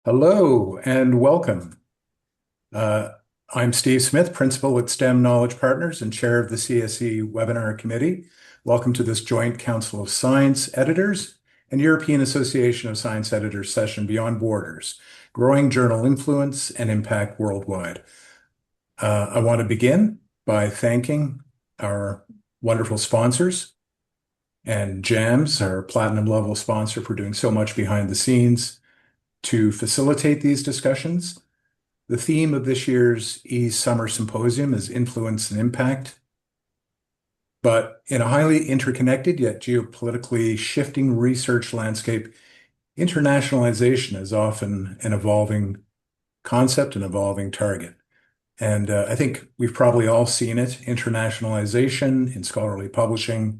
Hello and welcome. Uh, I'm Steve Smith, Principal at STEM Knowledge Partners and Chair of the CSE Webinar Committee. Welcome to this joint Council of Science Editors and European Association of Science Editors session Beyond Borders, Growing Journal Influence and Impact Worldwide. I want to begin by thanking our wonderful sponsors and JAMS, our platinum level sponsor, for doing so much behind the scenes to facilitate these discussions. The theme of this year's EASE Summer Symposium is influence and impact. But in a highly interconnected yet geopolitically shifting research landscape, internationalization is often an evolving concept, an evolving target. And I think we've probably all seen it. Internationalization in scholarly publishing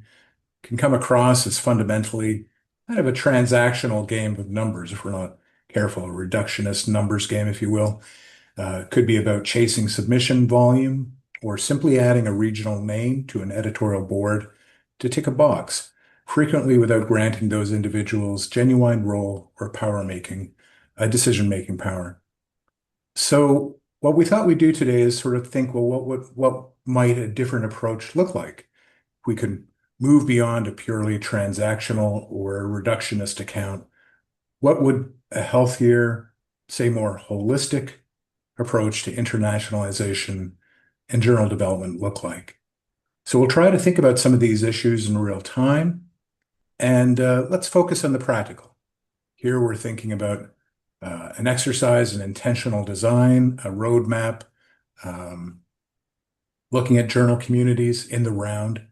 can come across as fundamentally kind of a transactional game of numbers, if we're not careful, a reductionist numbers game, if you will. It could be about chasing submission volume or simply adding a regional name to an editorial board to tick a box, frequently without granting those individuals genuine role or decision-making power. So what we thought we'd do today is sort of think, well, what might a different approach look like? We could move beyond a purely transactional or reductionist account. What would a healthier, say more holistic approach to internationalization and journal development look like? So we'll try to think about some of these issues in real time, and let's focus on the practical. Here we're thinking about an exercise, an intentional design, a roadmap, um, looking at journal communities in the round.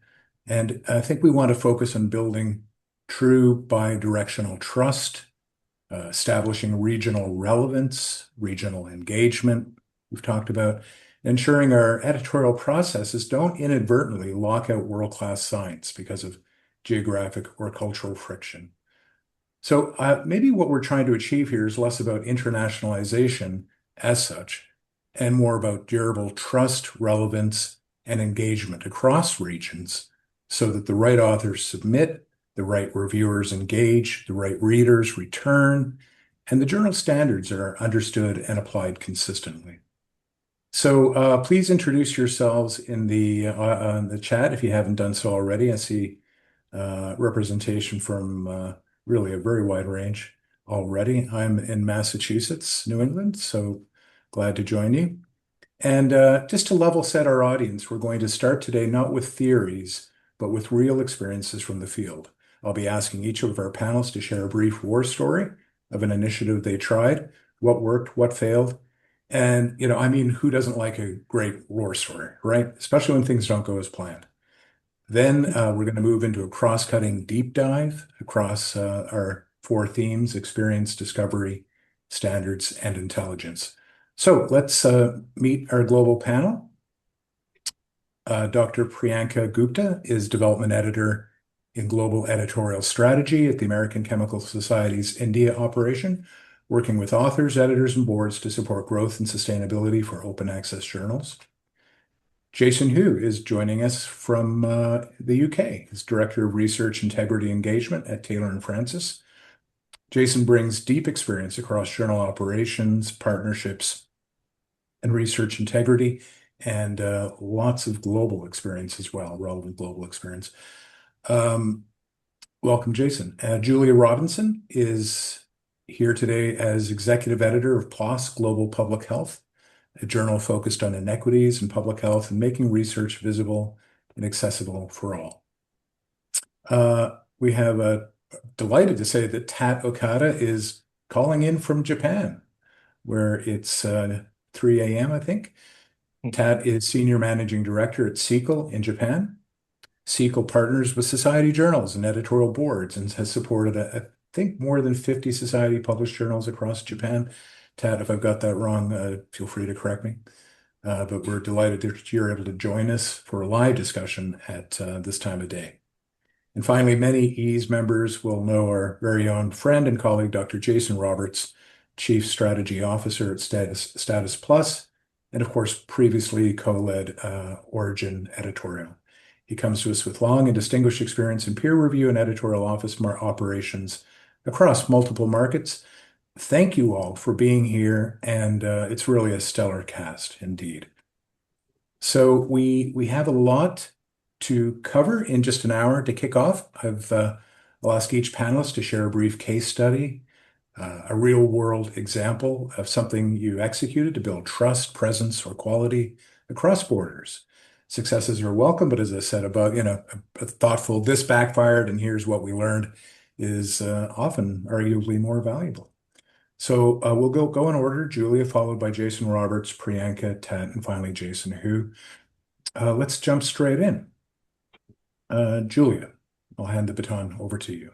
And I think we want to focus on building true bi-directional trust, establishing regional relevance, regional engagement, we've talked about, ensuring our editorial processes don't inadvertently lock out world-class science because of geographic or cultural friction. So maybe what we're trying to achieve here is less about internationalization as such, and more about durable trust, relevance, and engagement across regions so that the right authors submit, the right reviewers engage, the right readers return, and the journal standards are understood and applied consistently. So please introduce yourselves in the chat if you haven't done so already. I see representation from really a very wide range already. I'm in Massachusetts, New England, so glad to join you. And just to level set our audience, we're going to start today not with theories, but with real experiences from the field. I'll be asking each of our panelists to share a brief war story of an initiative they tried, what worked, what failed. And, I mean, who doesn't like a great war story, right? Especially when things don't go as planned. Then we're going to move into a cross-cutting deep dive across our four themes: experience, discovery, standards, and intelligence. So let's meet our global panel. Dr. Priyanka Gupta is development editor in global editorial strategy at the American Chemical Society's India operation, working with authors, editors, and boards to support growth and sustainability for open access journals. Jason Hu is joining us from the UK as Director of Research Integrity Engagement at Taylor and Francis. Jason brings deep experience across journal operations, partnerships, and research integrity, and lots of global experience as well, relevant global experience. Welcome, Jason. Julia Robinson is here today as Executive Editor of PLOS Global Public Health, a journal focused on inequities in public health and making research visible and accessible for all. We have delighted to say that Tat Okada is calling in from Japan, where it's 3 a.m., I think. Tat is Senior Managing Director at SIECL in Japan. SIECL partners with society journals and editorial boards and has supported, I think, more than 50 society-published journals across Japan. Tat, if I've got that wrong, feel free to correct me. But we're delighted that you're able to join us for a live discussion at this time of day. And finally, many EASE members will know our very own friend and colleague, Dr. Jason Roberts, Chief Strategy Officer at Status Plus, and of course, previously co-led Origin Editorial. He comes to us with long and distinguished experience in peer review and editorial office operations across multiple markets. thank you all for being here, and it's really a stellar cast indeed. So we have a lot to cover in just an hour to kick off. I'll ask each panelist to share a brief case study, a real world example of something you executed to build trust, presence, or quality across borders. Successes are welcome, but as I said about, a thoughtful, this backfired and here's what we learned is often arguably more valuable. So we'll go in order. Julia, followed by Jason Roberts, Priyanka, Tat, and finally Jason Hu. Let's jump straight in. Julia, I'll hand the baton over to you.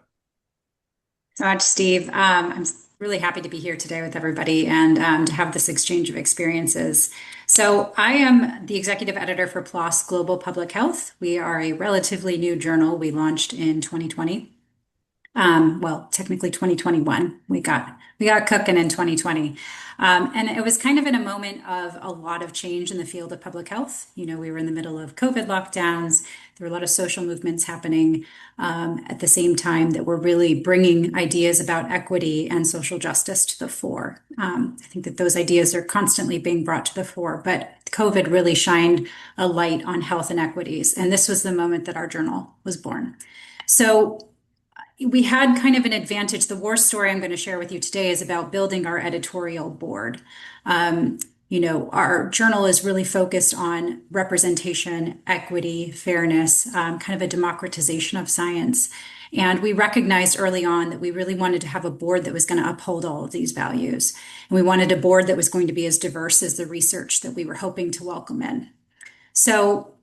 So much, Steve. I'm really happy to be here today with everybody and to have this exchange of experiences. So, I am the executive editor for PLOS Global Public Health. We are a relatively new journal. We launched in 2020. Well, technically 2021. We got cooking in 2020. And it was kind of in a moment of a lot of change in the field of public health. We were in the middle of COVID lockdowns. There were a lot of social movements happening at the same time that were really bringing ideas about equity and social justice to the fore. I think that those ideas are constantly being brought to the fore, but COVID really shined a light on health inequities. And this was the moment that our journal was born. So we had kind of an advantage. The war story I'm going to share with you today is about building our editorial board. Our journal is really focused on representation, equity, fairness, kind of a democratization of science. And we recognized early on that we really wanted to have a board that was going to uphold all of these values. And we wanted a board that was going to be as diverse as the research that we were hoping to welcome in. So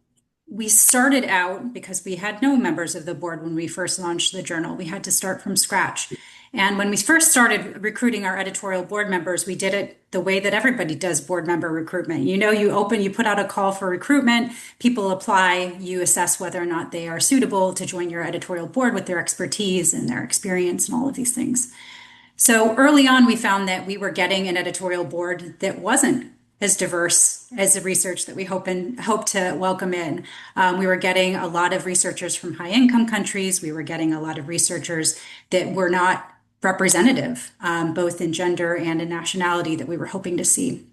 we started out because we had no members of the board when we first launched the journal. We had to start from scratch. And when we first started recruiting our editorial board members, we did it the way that everybody does board member recruitment. You put out a call for recruitment, people apply, you assess whether or not they are suitable to join your editorial board with their expertise and their experience and all of these things. So early on, we found that we were getting an editorial board that wasn't as diverse as the research that we hope to welcome in. We were getting a lot of researchers from high income countries. We were getting a lot of researchers that were not representative, both in gender and in nationality that we were hoping to see.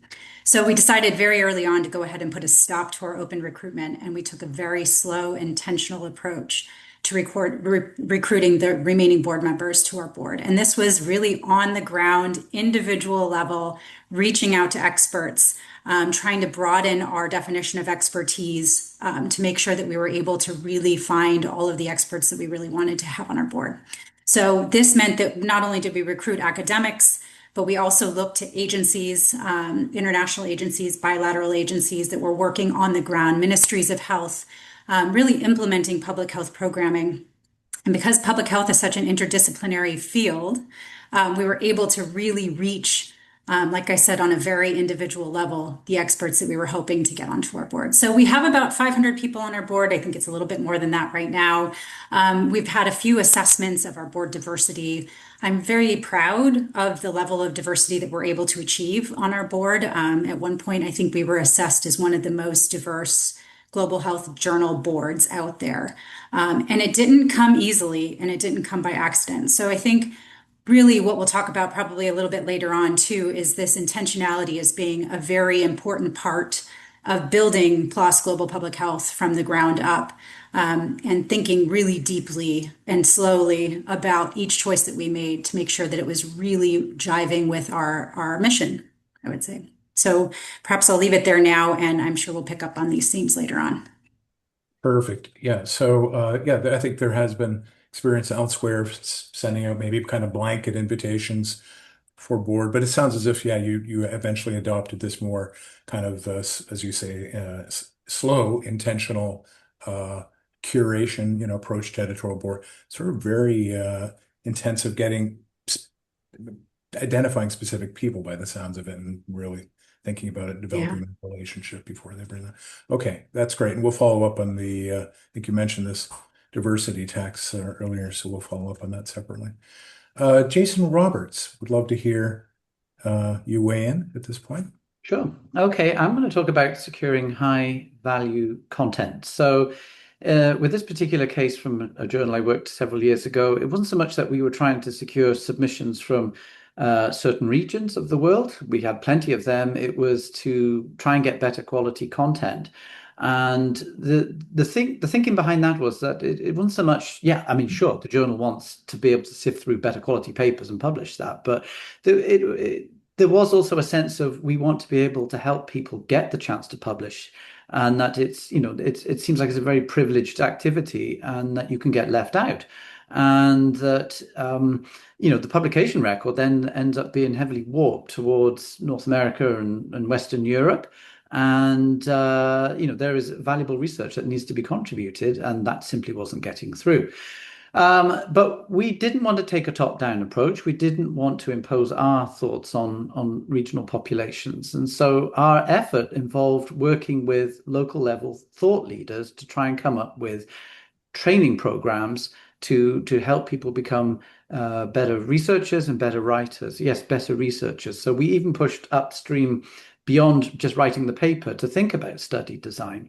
So we decided very early on to go ahead and put a stop to our open recruitment, and we took a very slow, intentional approach to recruiting the remaining board members to our board. And this was really on the ground, individual level, reaching out to experts, trying to broaden our definition of expertise to make sure that we were able to really find all of the experts that we really wanted to have on our board. So this meant that not only did we recruit academics, but we also looked to agencies, international agencies, bilateral agencies that were working on the ground, ministries of health, really implementing public health programming. And because public health is such an interdisciplinary field, we were able to really reach, like I said, on a very individual level, the experts that we were hoping to get onto our board. So we have about 500 people on our board. I think it's a little bit more than that right now. We've had a few assessments of our board diversity. I'm very proud of the level of diversity that we're able to achieve on our board. At one point, I think we were assessed as one of the most diverse global health journal boards out there. And it didn't come easily and it didn't come by accident. So I think really what we'll talk about probably a little bit later on too is this intentionality as being a very important part of building PLOS Global Public Health from the ground up, and thinking really deeply and slowly about each choice that we made to make sure that it was really jiving with our mission, I would say. So perhaps I'll leave it there now, and I'm sure we'll pick up on these themes later on. Perfect. Yeah. So, I think there has been experience elsewhere of sending out maybe kind of blanket invitations for board, but it sounds as if, yeah, you eventually adopted this more kind of, as you say, slow, intentional curation, approach to editorial board. Sort of very intensive identifying specific people by the sounds of it, and really thinking about it, Yeah. developing a relationship before they bring that. Okay, that's great. And we'll follow up on I think you mentioned this diversity tax earlier, so we'll follow up on that separately. Jason Roberts, would love to hear you weigh in at this point. Sure. Okay, I'm going to talk about securing high value content. So, with this particular case from a journal I worked several years ago, it wasn't so much that we were trying to secure submissions from certain regions of the world. We had plenty of them. It was to try and get better quality content. And the thinking behind that was that it wasn't so much, yeah, I mean, sure, the journal wants to be able to sift through better quality papers and publish that, but there was also a sense of we want to be able to help people get the chance to publish, and that it's, it seems like it's a very privileged activity, and that you can get left out, and that the publication record then ends up being heavily warped towards North America and Western Europe. And there is valuable research that needs to be contributed, and that simply wasn't getting through. But we didn't want to take a top-down approach. We didn't want to impose our thoughts on regional populations. And so our effort involved working with local level thought leaders to try and come up with training programs to help people become better researchers and better writers. Yes, better researchers. So we even pushed upstream beyond just writing the paper to think about study design.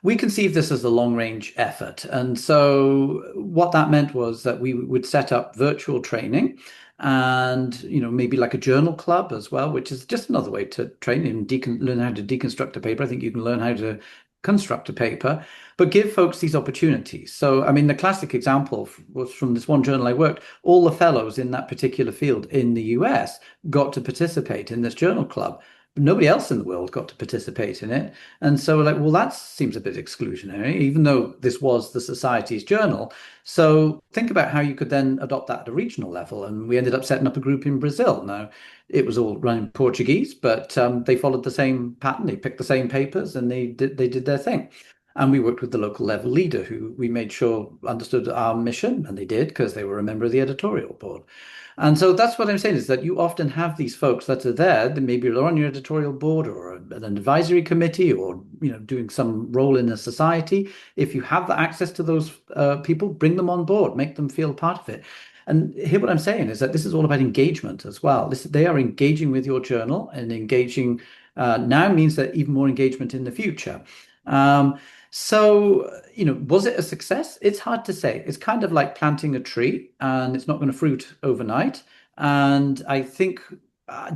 We conceived this as a long range effort. And so what that meant was that we would set up virtual training and, maybe like a journal club as well, which is just another way to train and learn how to deconstruct a paper. I think you can learn how to construct a paper, but give folks these opportunities. So, I mean, the classic example was from this one journal I worked. All the fellows in that particular field in the US got to participate in this journal club. Nobody else in the world got to participate in it. And so we're like, well, that seems a bit exclusionary, even though this was the Society's journal. So think about how you could then adopt that at a regional level. And we ended up setting up a group in Brazil. Now, it was all run in Portuguese, but they followed the same pattern. They picked the same papers and they did their thing. And we worked with the local level leader who we made sure understood our mission, and they did because they were a member of the editorial board. And so that's what I'm saying is that you often have these folks that are there, that maybe they're on your editorial board or an advisory committee or doing some role in a society. If you have the access to those people, bring them on board, make them feel part of it. And here what I'm saying is that this is all about engagement as well. They are engaging with your journal, and engaging now means that even more engagement in the future. So, was it a success? It's hard to say. It's kind of like planting a tree and it's not going to fruit overnight. And I think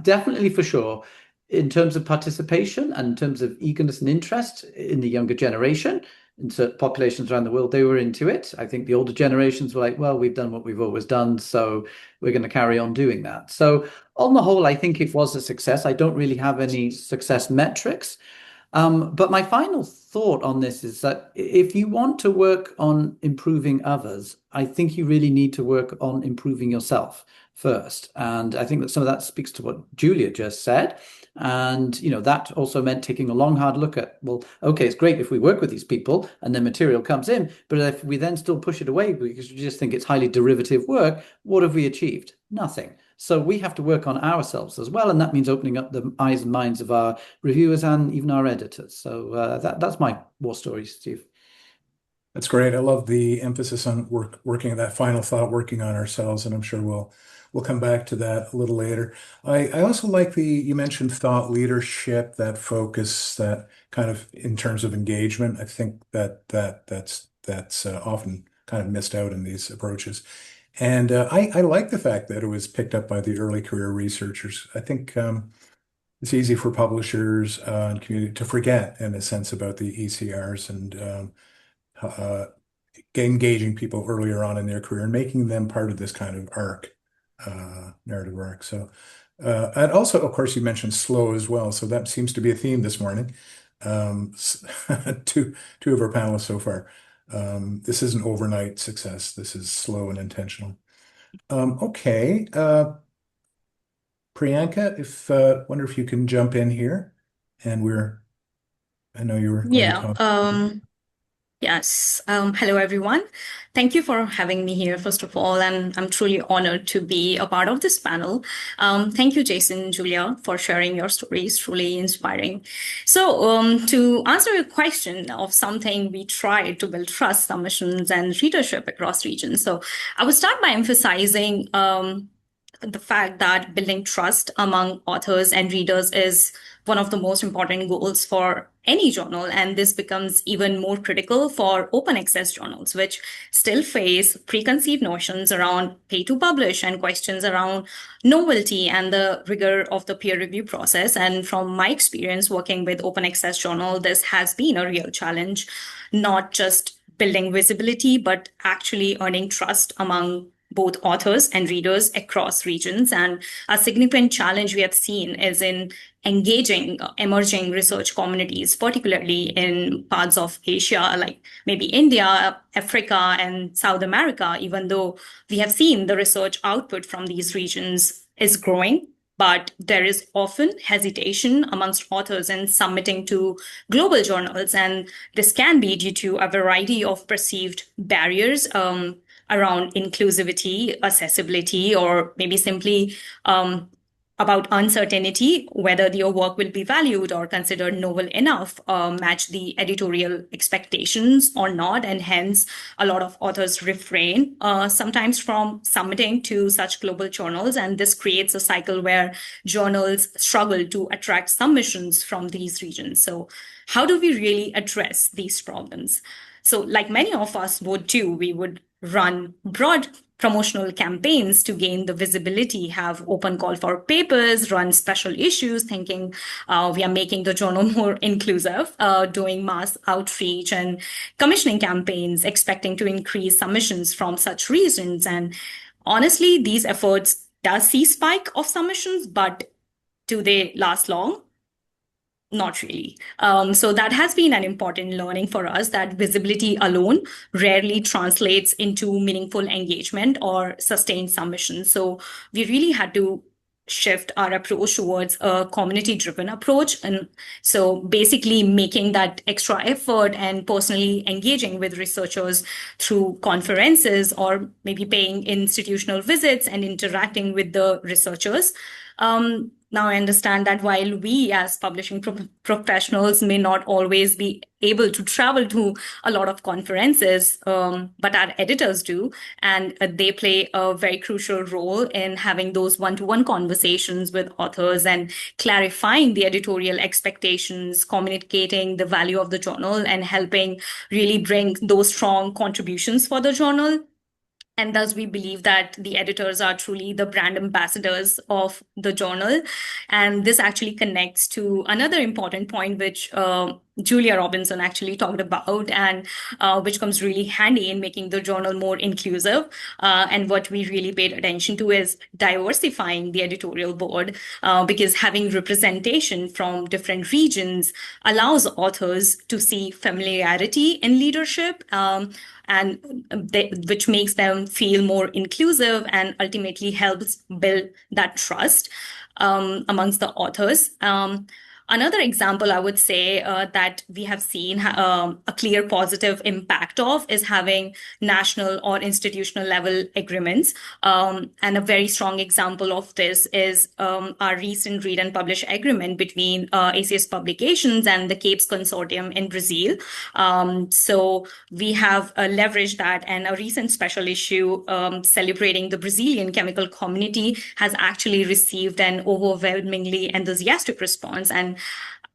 definitely for sure, in terms of participation and in terms of eagerness and interest in the younger generation, in certain populations around the world, they were into it. I think the older generations were like, well, we've done what we've always done, so we're going to carry on doing that. So on the whole, I think it was a success. I don't really have any success metrics. But my final thought on this is that if you want to work on improving others, I think you really need to work on improving yourself first. And I think that some of that speaks to what Julia just said. And, that also meant taking a long, hard look at, well, okay, it's great if we work with these people and then material comes in, but if we then still push it away because we just think it's highly derivative work, what have we achieved? Nothing. So we have to work on ourselves as well, and that means opening up the eyes and minds of our reviewers and even our editors. So that's my war story, Steve. That's great. I love the emphasis on working that final thought, working on ourselves, and I'm sure we'll come back to that a little later. I also like you mentioned thought leadership, that focus, that kind of in terms of engagement. I think that's often kind of missed out in these approaches. And I like the fact that it was picked up by the early career researchers. I think it's easy for publishers and community to forget, in a sense, about the ECRs and uh, engaging people earlier on in their career and making them part of this kind of narrative arc. So, and also, of course, you mentioned slow as well. So that seems to be a theme this morning. Two of our panelists so far. This isn't overnight success. This is slow and intentional. Okay, Priyanka, if wonder if you can jump in here, and I know you were going to Yeah, talk. yes. Hello, everyone. Thank you for having me here, first of all, and I'm truly honored to be a part of this panel. Thank you, Jason and Julia, for sharing your stories, truly inspiring. So, to answer your question of something we try to build trust, submissions, and readership across regions. So, I would start by emphasizing the fact that building trust among authors and readers is one of the most important goals for any journal. And this becomes even more critical for open access journals, which still face preconceived notions around pay to publish and questions around novelty and the rigor of the peer review process. And from my experience working with open access journal, this has been a real challenge, not just building visibility, but actually earning trust among both authors and readers across regions. And a significant challenge we have seen is in engaging emerging research communities, particularly in parts of Asia, like maybe India, Africa, and South America, even though we have seen the research output from these regions is growing. But there is often hesitation amongst authors in submitting to global journals. And this can be due to a variety of perceived barriers around inclusivity, accessibility, or maybe simply about uncertainty, whether your work will be valued or considered novel enough, match the editorial expectations or not. And hence, a lot of authors refrain sometimes from submitting to such global journals. And this creates a cycle where journals struggle to attract submissions from these regions. So how do we really address these problems? So like many of us would do, we would run broad promotional campaigns to gain the visibility, have open call for papers, run special issues, thinking we are making the journal more inclusive, doing mass outreach and commissioning campaigns, expecting to increase submissions from such regions. And honestly, these efforts does see spike of submissions, but do they last long? Not really. So that has been an important learning for us, that visibility alone rarely translates into meaningful engagement or sustained submissions. So we really had to shift our approach towards a community-driven approach. And so basically making that extra effort and personally engaging with researchers through conferences or maybe paying institutional visits and interacting with the researchers. Now I understand that while we as publishing professionals may not always be able to travel to a lot of conferences, but our editors do, and they play a very crucial role in having those one-to-one conversations with authors and clarifying the editorial expectations, communicating the value of the journal, and helping really bring those strong contributions for the journal. And thus, we believe that the editors are truly the brand ambassadors of the journal. And this actually connects to another important point, which Julia Robinson actually talked about, and which comes really handy in making the journal more inclusive. And what we really paid attention to is diversifying the editorial board, because having representation from different regions allows authors to see familiarity in leadership, which makes them feel more inclusive and ultimately helps build that trust amongst the authors. Another example I would say that we have seen a clear positive impact of is having national or institutional level agreements. And a very strong example of this is our recent read and publish agreement between ACS Publications and the CAPES Consortium in Brazil. So we have leveraged that, and a recent special issue celebrating the Brazilian chemical community has actually received an overwhelmingly enthusiastic response. And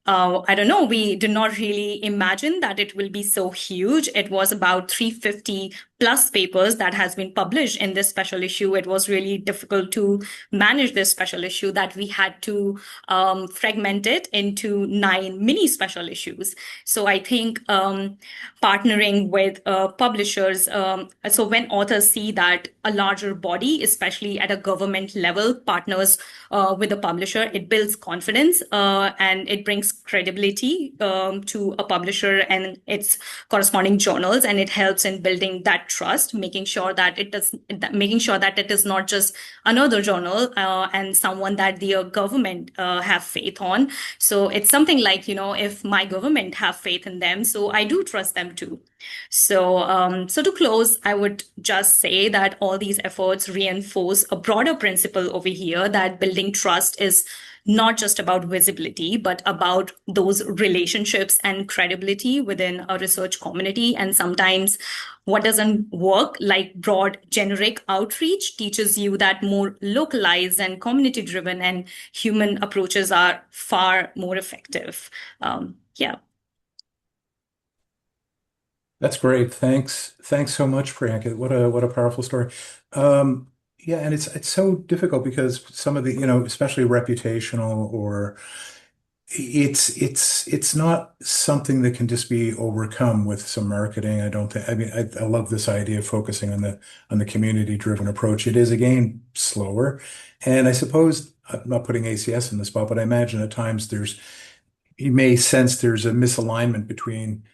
I don't know, we did not really imagine that it will be so huge. It was about 350 plus papers that has been published in this special issue. It was really difficult to manage this special issue, that we had to fragment it into 9 mini special issues. So I think partnering with publishers, so when authors see that a larger body, especially at a government level, partners with a publisher, it builds confidence and it brings credibility to a publisher and its corresponding journals, and it helps in building that trust, making sure that it is not just another journal and someone that the government have faith on. So it's something like, if my government have faith in them, so I do trust them too. So to close, I would just say that all these efforts reinforce a broader principle over here, that building trust is not just about visibility, but about those relationships and credibility within a research community. And sometimes what doesn't work, like broad generic outreach, teaches you that more localized and community driven and human approaches are far more effective. Yeah. That's great. Thanks so much, Priyanka. What a powerful story. Yeah, and it's so difficult because some of the, especially reputational or it's not something that can just be overcome with some marketing. I don't think, I mean, I love this idea of focusing on the community-driven approach. It is again slower. And I suppose I'm not putting ACS in the spot, but I imagine at times you may sense there's a misalignment between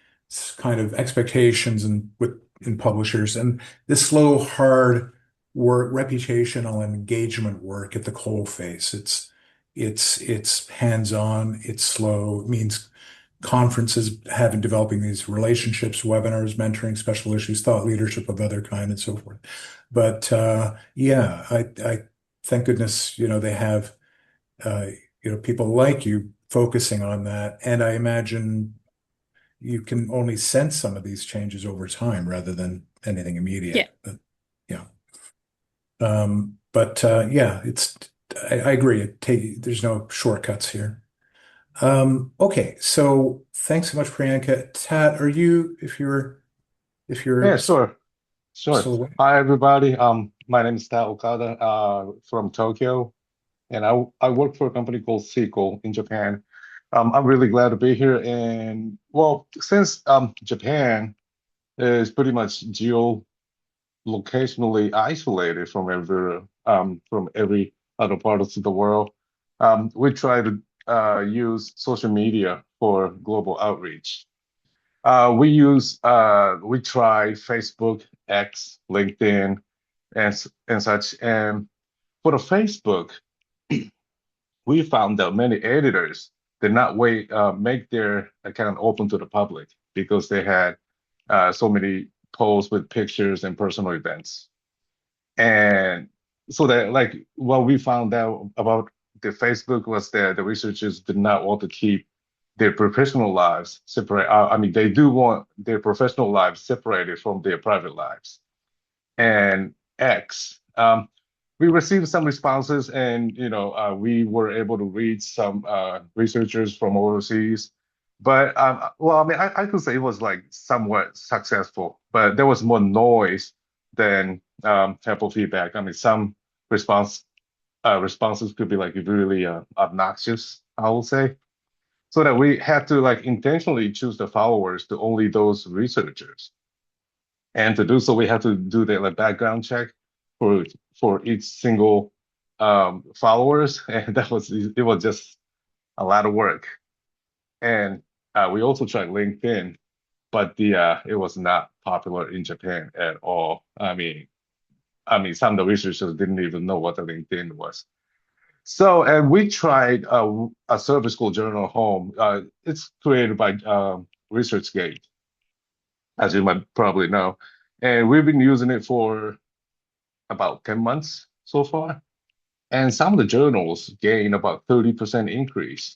kind of expectations in publishers and this slow, hard work, reputational and engagement work at the coal face. It's hands-on, it's slow. It means conferences having developing these relationships, webinars, mentoring, special issues, thought leadership of other kind, and so forth. But yeah, I thank goodness, they have uh, people like you focusing on that. And I imagine you can only sense some of these changes over time rather than anything Yeah. immediate. But yeah. Yeah, I agree. There's no shortcuts here. Okay, so thanks so much, Priyanka. Tat, if Yeah, you're sure, sure. still awake? Hi, everybody. My name is Tao Okada, from Tokyo, and I work for a company called Sequel in Japan. I'm really glad to be here. And well, since Japan is pretty much geolocationally isolated from every other part of the world, we try to use social media for global outreach. We try Facebook, X, LinkedIn, and such. And for the Facebook, we found that many editors did not make their account open to the public because they had so many posts with pictures and personal events. And so that, like, what we found out about the Facebook was that the researchers did not want to keep their professional lives separate. I mean, they do want their professional lives separated from their private lives. And X, we received some responses, and we were able to reach some researchers from overseas. But well, I mean, I could say it was like somewhat successful, but there was more noise than helpful feedback. I mean, some responses could be like really obnoxious, I will say. So that we had to like intentionally choose the followers to only those researchers. And to do so, we had to do the like background check for each single followers, and it was just a lot of work. And we also tried LinkedIn, but it was not popular in Japan at all. I mean, some of the researchers didn't even know what a LinkedIn was. So, and we tried a service called Journal Home. It's created by ResearchGate, as you might probably know. And we've been using it for about 10 months so far. And some of the journals gain about 30% increase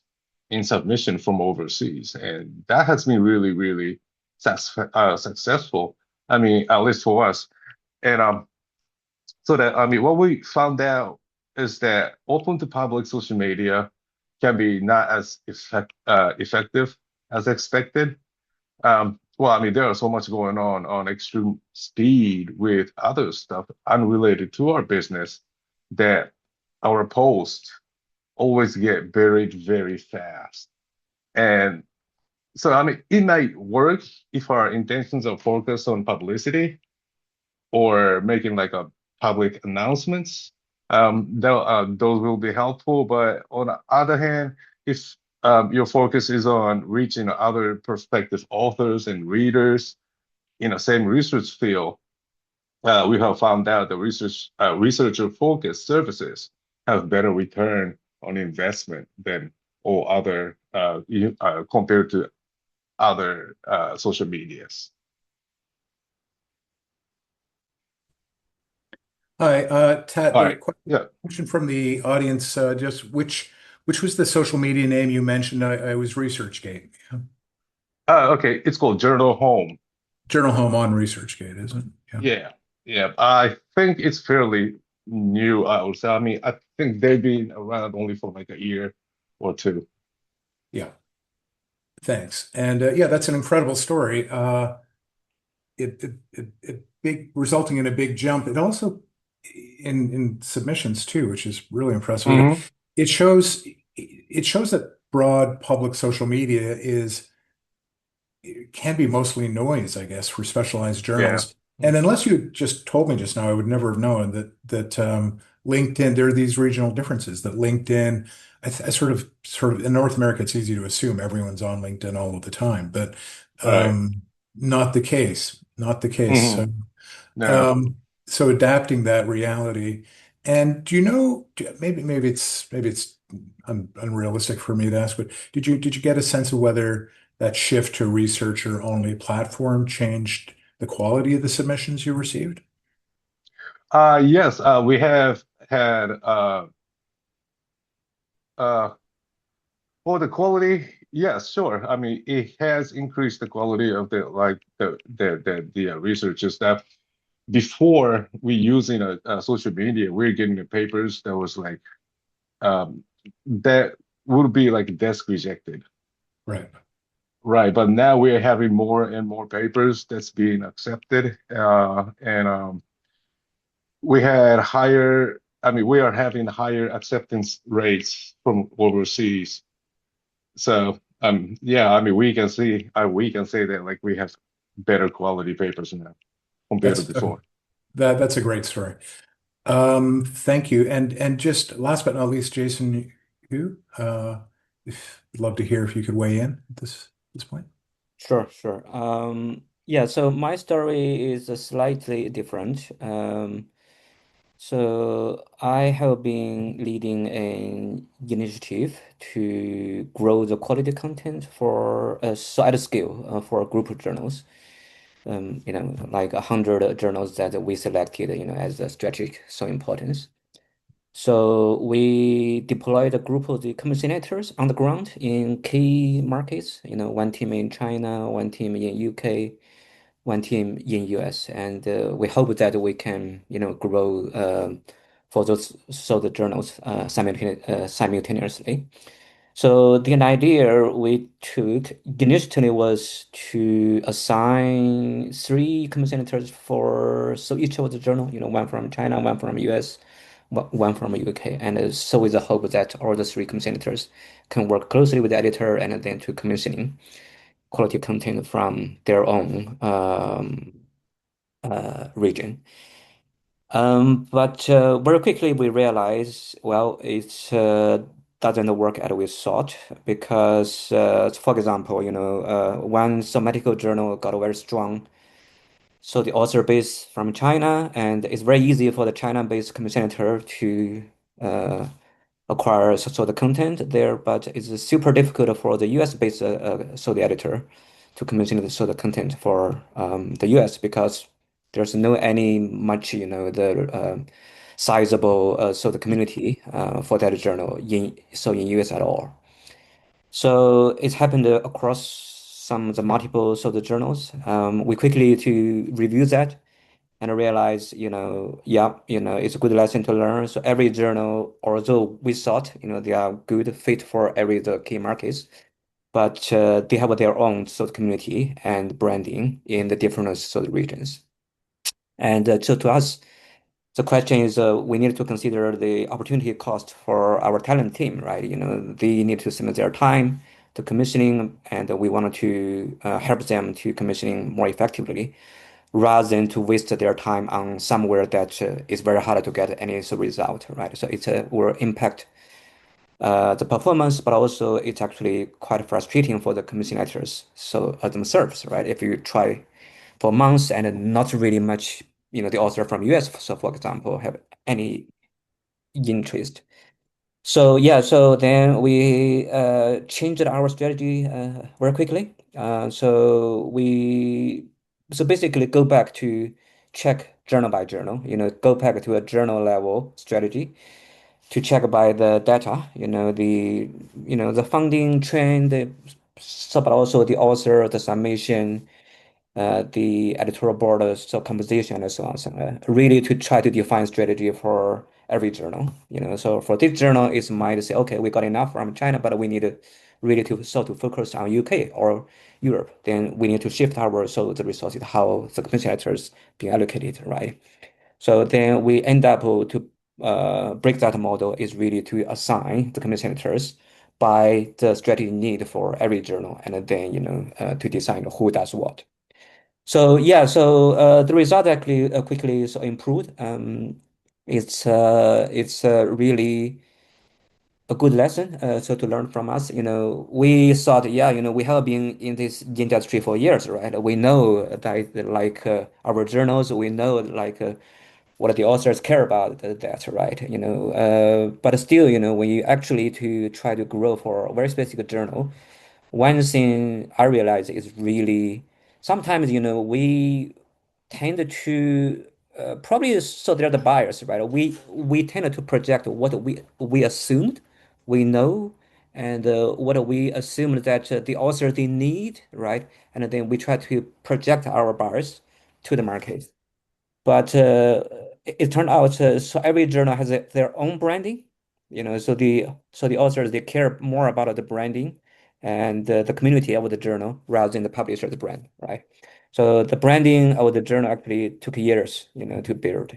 in submission from overseas. And that has been really, really successful. I mean, at least for us. And I mean, what we found out is that open to public social media can be not as effective as expected. Well, I mean, there are so much going on extreme speed with other stuff unrelated to our business that our posts always get buried very fast. And so, I mean, it might work if our intentions are focused on publicity or making like a public announcements. Those will be helpful. But on the other hand, if your focus is on reaching other prospective authors and readers in the same research field, we have found out that researcher-focused services have better return on investment than all other compared to other social medias. Hi, Tat, All right. Yeah. question from the audience, just which was the social media name you mentioned? I was ResearchGate. Yeah. Okay, it's called Journal Home. Journal Home on ResearchGate, isn't it? Yeah. Yeah, yeah. I think it's fairly new, I would say. I mean, I think they've been around only for like a year or two. Yeah. Thanks. And yeah, that's an incredible story. It big resulting in a big jump. It also in submissions too, which is really impressive. Hmm. It shows it shows that broad public social media is it can be mostly noise, I guess, for specialized Yeah. journals. And unless you just told me just now, I would never have known that LinkedIn, there are these regional differences. That LinkedIn, I sort of in North America, it's easy to assume everyone's on LinkedIn all of the time, but Right. not the case. Not the case. Hmm. No. Um, so adapting that reality. And do you know, maybe it's unrealistic for me to ask, but did you get a sense of whether that shift to researcher only platform changed the quality of the submissions you received? Yes, we have had uh for the quality, yes, sure. I mean, it has increased the quality of the like the research stuff. Before we using a social media, we're getting the papers that was like um that would be like desk rejected. Right. Right, but now we're having more and more papers that's being accepted, and we had higher. I mean, we are having higher acceptance rates from overseas. So, yeah, I mean, we can say that like we have better quality papers now compared to That's before. that's a great story. Thank you. And just last but not least, Jason, you if I'd love to hear if you could weigh in at this point. Sure, sure. Yeah, so my story is slightly different. So I have been leading an initiative to grow the quality content for so at a scale for a group of journals. Like 100 journals that we selected, as a strategic so importance. So we deployed a group of the commissioners on the ground in key markets, one team in China, one team in UK, one team in US, and we hope that we can, grow for those so the journals simultaneously. So the idea we took initially was to assign three commissioners for so each of the journal, one from China, one from US, one from UK, and so with the hope that all the three commissioners can work closely with the editor and then to commissioning quality content from their own region. But very quickly we realized, well, it doesn't work as we thought because, for example, one some medical journal got very strong. So the author base from China, and it's very easy for the China-based commissioner to uh, acquire so the content there, but it's super difficult for the US-based so the editor to commission the so the content for the US because there's no any much the sizable so the community for that journal in US at all. So it's happened across some of the multiple so the journals. We quickly to review that and realize, yeah, it's a good lesson to learn. So every journal, although we thought, they are good fit for every the key markets, but they have their own sort of community and branding in the different sort of regions. And so to us, the question is, we need to consider the opportunity cost for our talent team, right? They need to submit their time to commissioning, and we wanted to help them to commissioning more effectively rather than to waste their time on somewhere that is very hard to get any result, right? So it will impact the performance, but also it's actually quite frustrating for the commissioners so themselves, right? If you try for months and not really much, the author from US, so for example, have any interest. So yeah, so then we changed our strategy very quickly. So basically go back to check journal by journal, go back to a journal level strategy to check by the data, the funding trend, but also the author, the summation, the editorial board, so composition, and so on. So, really to try to define strategy for every journal. So for this journal, it might say, okay, we got enough from China, but we need to really to focus on UK or Europe. Then we need to shift our the resources, how the commission editors being allocated, right? So then we end up to break that model is really to assign the commission editors by the strategy need for every journal, and then to decide who does what. So yeah, the result actually quickly improved. It's really a good lesson to learn from us. We thought, yeah, we have been in this industry for years, right? We know that like our journals, we know like what the authors care about that, right? But still, when you actually to try to grow for a very specific journal, one thing I realize is really sometimes, we tend to probably so they're the buyers, right? We tend to project what we assumed we know, and what we assumed that the author they need, right? And then we try to project our buyers to the market. But it turned out so every journal has their own branding, so the authors they care more about the branding and the community of the journal rather than the publisher's brand, right? So the branding of the journal actually took years, to build.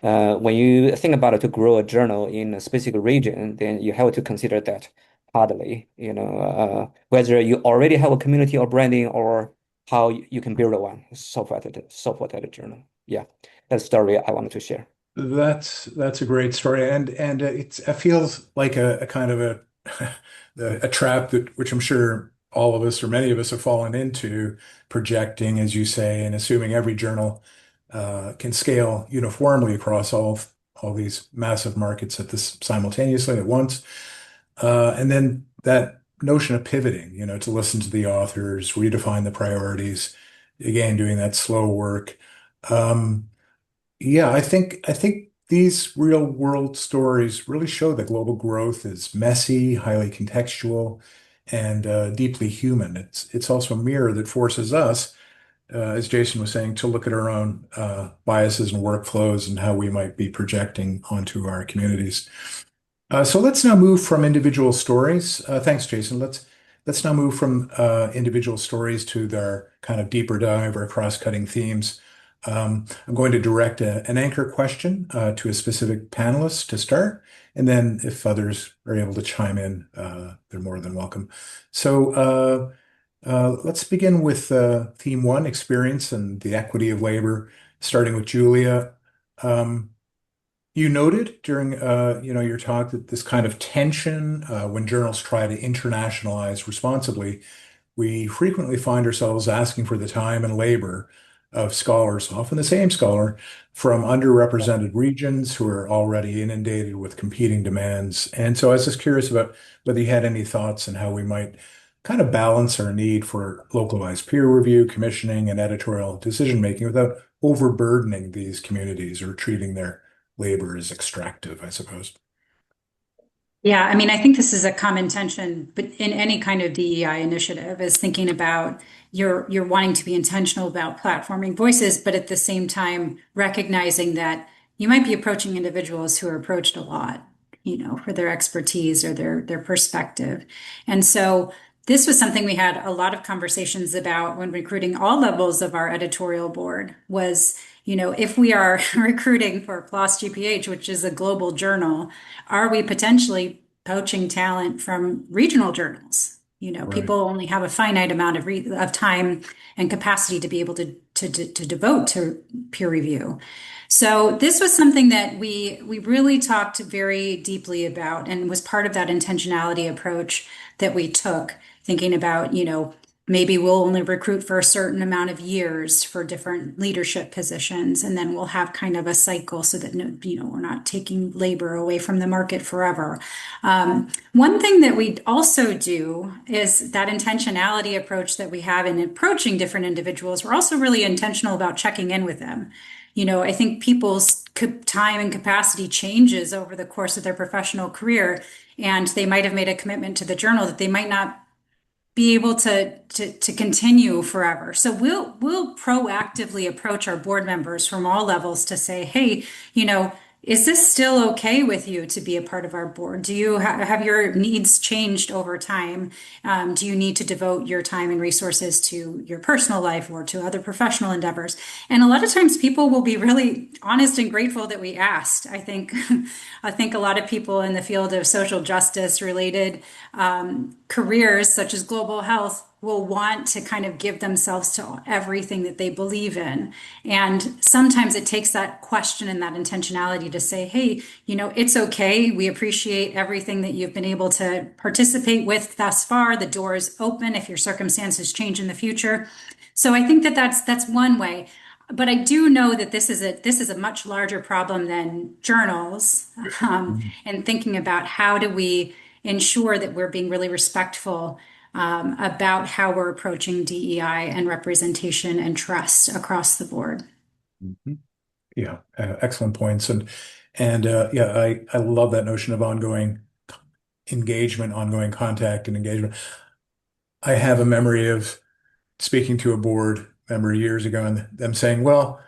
When you think about it to grow a journal in a specific region, then you have to consider that hardly, whether you already have a community or branding or how you can build one software journal. Yeah, that's the story I wanted to share. That's a great story, and it feels like a kind of a trap that which I'm sure all of us or many of us have fallen into, projecting, as you say, and assuming every journal can scale uniformly across all these massive markets simultaneously at once, and then that notion of pivoting, to listen to the authors, redefine the priorities, again, doing that slow work. Um, yeah, I think these real world stories really show that global growth is messy, highly contextual, and deeply human. It's also a mirror that forces us, as Jason was saying, to look at our own biases and workflows and how we might be projecting onto our communities. So let's now move from individual stories. Thanks, Jason. Let's now move from individual stories to their kind of deeper dive or cross-cutting themes. I'm going to direct an anchor question to a specific panelist to start, and then if others are able to chime in, they're more than welcome. So let's begin with theme one, experience and the equity of labor, starting with Julia. Um, you noted during your talk that this kind of tension when journals try to internationalize responsibly, we frequently find ourselves asking for the time and labor of scholars, often the same scholar, from underrepresented regions who are already inundated with competing demands. And so I was just curious about whether you had any thoughts on how we might kind of balance our need for localized peer review, commissioning, and editorial decision making without overburdening these communities or treating their labor as extractive, I suppose. Yeah, I mean, I think this is a common tension, but in any kind of DEI initiative is thinking about you're wanting to be intentional about platforming voices, but at the same time recognizing that you might be approaching individuals who are approached a lot, for their expertise or their perspective. And so this was something we had a lot of conversations about when recruiting all levels of our editorial board was, if we are recruiting for PLOS GPH, which is a global journal, are we potentially poaching talent from regional journals? Right. People only have a finite amount of time and capacity to be able to devote to peer review. So this was something that we really talked very deeply about and was part of that intentionality approach that we took, thinking about, maybe we'll only recruit for a certain amount of years for different leadership positions, and then we'll have kind of a cycle so that we're not taking labor away from the market forever. One thing that we also do is that intentionality approach that we have in approaching different individuals. We're also really intentional about checking in with them. I think people's time and capacity changes over the course of their professional career, and they might have made a commitment to the journal that they might not be able to continue forever. So we'll proactively approach our board members from all levels to say, hey, is this still okay with you to be a part of our board? Do you have your needs changed over time? Do you need to devote your time and resources to your personal life or to other professional endeavors? And a lot of times people will be really honest and grateful that we asked. I think I think a lot of people in the field of social justice related careers such as global health will want to kind of give themselves to everything that they believe in. And sometimes it takes that question and that intentionality to say, hey, it's okay. We appreciate everything that you've been able to participate with thus far. The door is open if your circumstances change in the future. So I think that that's one way. But I do know that this is a much larger problem than journals, and thinking about how do we ensure that we're being really respectful about how we're approaching DEI and representation and trust across the board. Mhm. Yeah, excellent points. And yeah, I love that notion of ongoing engagement, ongoing contact and engagement. I have a memory of speaking to a board member years ago and them saying, well,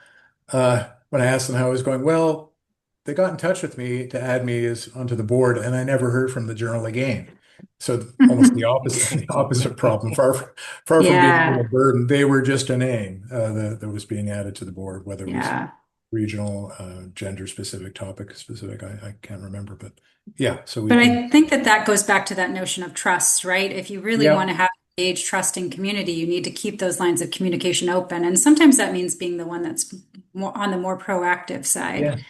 when I asked them how it was going, well, they got in touch with me to add me as onto the board, and I never heard from the journal again. So almost the opposite, the opposite problem. Far from being a Yeah, burden, they were just a name that was being added to the board, whether it was yeah. regional, gender specific, topic specific. I can't remember, but yeah. So we But can. I think that that goes back to that notion of trust, right? If you really want Yeah, to have engaged, trusting community, you need to keep those lines of communication open. And sometimes that means being the one that's more on the more proactive side, yeah, to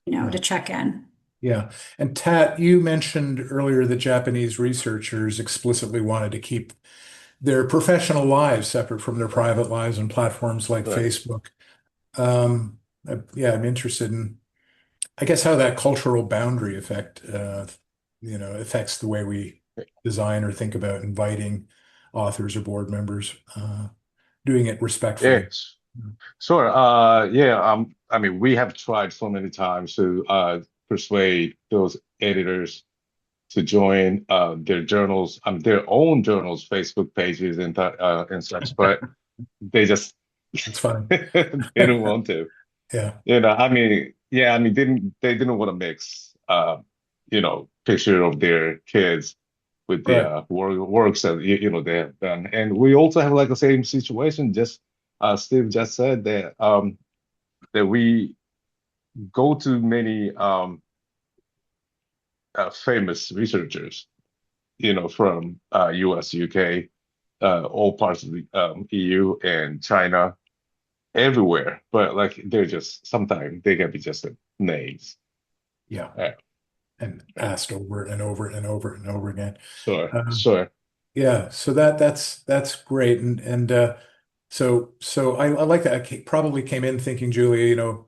yeah. check in. Yeah. And Tat, you mentioned earlier that Japanese researchers explicitly wanted to keep their professional lives separate from their private lives on platforms like Right. Facebook. Yeah, I'm interested in, I guess, how that cultural boundary affects the way we design or think about inviting authors or board members, doing it respectfully. Yes. Sure. Yeah. I mean, we have tried so many times to persuade those editors to join their journals, their own journals, Facebook pages and such, but they just It's funny. they didn't want to. Yeah, I mean, yeah, I mean, they didn't want to mix, picture of their kids with the right. works that they have done, and we also have like the same situation. Just Steve just said that we go to many famous researchers, from US, UK, all parts of the EU and China, everywhere. But like they're just sometimes they can be just names. Yeah. Uh, And asked over and over and over and over again. sure, Uh, sure. Yeah, so that's great, and so I like that. Probably came in thinking, Julia,